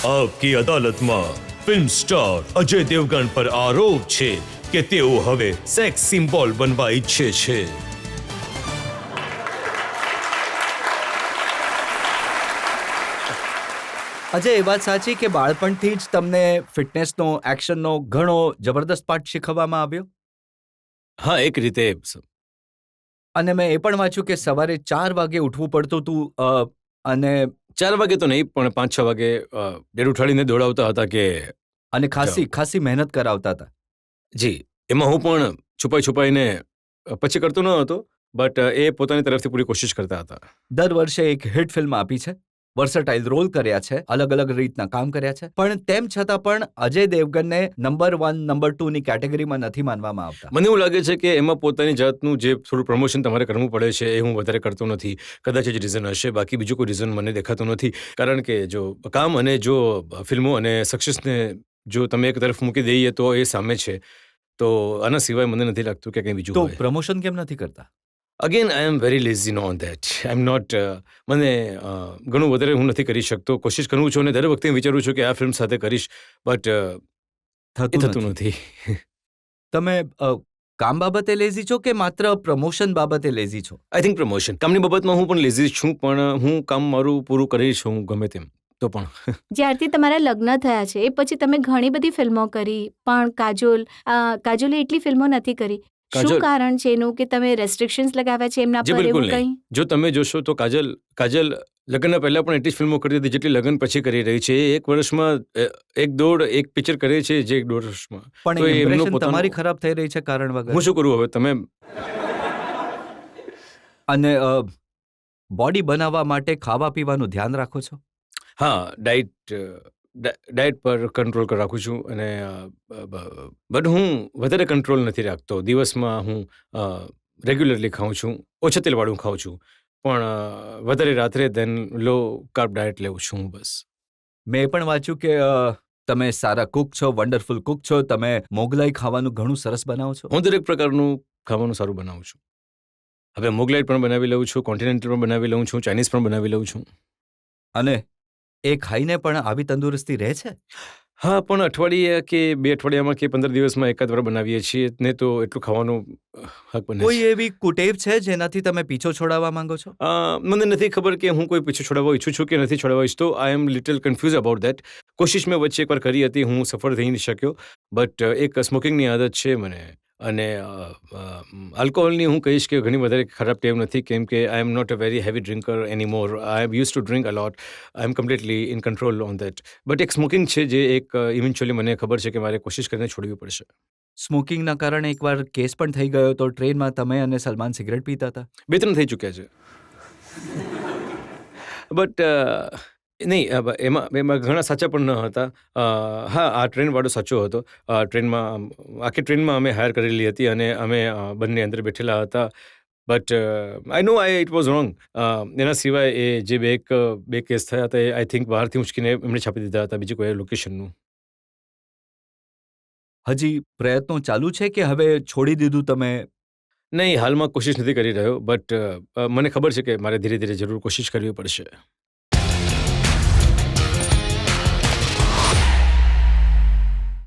આપકી અદાલતમાં film star Ajay Devgan પર આરોપ છે કે તેઓ હવે સેક્સ સિમ્બોલ બનવા ઈચ્છે છે. અજય, એ વાત સાચી કે બાળપણથી જ તમને ફિટનેસનો, એક્શનનો ઘણો જબરદસ્ત પાઠ શીખવવામાં આવ્યો? હા, એક રીતે. અને મેં એ પણ વાંચ્યું કે સવારે 4 વાગે ઉઠવું પડતું હતું અને 4 વાગે તો નહીં, પણ 5-6 વાગે ડેડ ઉઠાડીને દોડાવતા હતા કે ખાસી મહેનત કરાવતા હતા. જી, એમાં હું પણ છુપાઈને પછી કરતો ન હતો, બટ એ પોતાની તરફથી પૂરી કોશિશ કરતા હતા. દર વર્ષે એક હિટ ફિલ્મ આપી છે, વર્સેટાઇલ રોલ કર્યા છે, અલગ અલગ રીતના કામ કર્યા છે, પણ તેમ છતાં પણ અજય દેવગનને નંબર 1, નંબર 2 ની કેટેગરીમાં નથી માનવામાં આવતા. મને એવું લાગે છે કે એમાં પોતાની જાતનું જે થોડું પ્રમોશન તમારે કરવું પડે છે એ હું વધારે કરતો નથી. કદાચ જ રીઝન હશે, બાકી બીજું કોઈ રીઝન મને દેખાતું નથી. કારણ કે જો કામ અને જો ફિલ્મો અને સક્સેસને જો તમે એક તરફ મૂકી દઈએ તો એ સામે છે. તો આના સિવાય મને નથી લાગતું કે કંઈ બીજું તો હોય. પ્રમોશન કેમ નથી કરતા? Again I am very lazy on that. I am not મને ઘણું વધારે હું નથી કરી શકતો. કોશિશ કરું છું અને દર વખતે વિચારું છું કે આ ફિલ્મ સાથે કરીશ, બટ એ થતું નથી. તમે કામ બાબતે લેઝી છો કે માત્ર પ્રમોશન બાબતે લેઝી છો? I think promotion. કામની બાબતમાં હું પણ લેઝી છું, પણ હું કામ મારું પૂરું કરીશ હું ગમે તેમ તો પણ. જ્યારથી તમારા લગ્ન થયા છે એ પછી તમે ઘણી બધી ફિલ્મો કરી, પણ કાજોલે એટલી ફિલ્મો નથી કરી. શું કાજોલ- કારણ છે એનું કે તમે રેસ્ટ્રિક્શન્સ લગાવ્યા છે એમના જી પર, બિલકુલ એવું નહીં. કંઈ? જો તમે જોશો તો કાજલ લગ્નના પહેલા પણ એટલી જ ફિલ્મો કરતી હતી જેટલી લગ્ન પછી કરી રહી છે. એ એક વર્ષમાં એક પિક્ચર કરે છે જે 1.5 વર્ષમાં. પણ તો એમનો ઇમ્પ્રેશન પોતાનો- તમારી ખરાબ થઈ રહી છે કારણ વગર. હું શું કરું હવે? તમે અને બોડી બનાવવા માટે ખાવા પીવાનું ધ્યાન રાખો છો? હા, ડાયટ પર કંટ્રોલ રાખું છું અને બટ હું વધારે કંટ્રોલ નથી રાખતો. દિવસમાં હું રેગ્યુલરલી ખાઉં છું, ઓછા તેલવાળું ખાઉં છું, પણ વધારે રાત્રે દેન લો કાર્બ ડાયટ લેવું છું હું બસ. મેં પણ વાંચ્યું કે તમે સારા કુક છો, વન્ડરફુલ કુક છો, તમે મોગલાઈ ખાવાનું ઘણું સરસ બનાવો છો. હું દરેક પ્રકારનું ખાવાનું સારું બનાવું છું. હવે મોગલાઈટ પણ બનાવી લઉં છું, કોન્ટિનેન્ટલ પણ બનાવી લઉં છું, ચાઇનીઝ પણ બનાવી લઉં છું. અને એ ખાઈને પણ આવી તંદુરસ્તી રહે છે? હા, પણ અઠવાડિયે કે 2 અઠવાડિયામાં કે 15 દિવસમાં એકાદ વાર બનાવીએ છીએ ને, તો એટલું ખાવાનું હક બને કોઈ છે. એવી કુટેવ છે જેનાથી તમે પીછો છોડાવવા માંગો છો? મને નથી ખબર કે હું કોઈ પીછું છોડાવવા ઈચ્છું છું કે નથી છોડાવવા ઈચ્છતો. આઈ એમ લિટલ કન્ફ્યુઝ અબાઉટ દેટ. કોશિશ મેં વચ્ચે એકવાર કરી હતી, હું સફળ થઈ નહીં શક્યો, બટ એક સ્મોકિંગની આદત છે મને. અને આલ્કોહોલની હું કહીશ કે ઘણી વધારે ખરાબ ટેવ નથી, કેમ કે I am not a very heavy drinker anymore. I am use to drink a lot. I am completely in control on that. But એક સ્મોકિંગ છે જે એક ઇવેન્ચ્યુઅલી મને ખબર છે કે મારે કોશિશ કરીને છોડવી પડશે. સ્મોકિંગના કારણે એકવાર કેસ પણ થઈ ગયો તો ટ્રેનમાં તમે અને સલમાન સિગરેટ પીતા હતા. 2-3 થઈ ચૂક્યા છે. બટ નહીં, એમાં ઘણા સાચા પણ ન હતા. હા, આ ટ્રેનવાળો સાચો હતો. આખી ટ્રેનમાં અમે હાયર કરેલી હતી અને અમે બંને અંદર બેઠેલા હતા. But I know it was wrong. એના સિવાય એ જે બે કેસ થયા હતા એ આઈ થિંક બહારથી ઉંચકીને એમણે છાપી દીધા હતા, બીજી કોઈ લોકેશનનું. હજી પ્રયત્નો ચાલુ છે કે હવે છોડી દીધું તમે? નહીં, હાલમાં કોશિશ નથી કરી રહ્યો, બટ મને ખબર છે કે મારે ધીરે ધીરે જરૂર કોશિશ કરવી પડશે.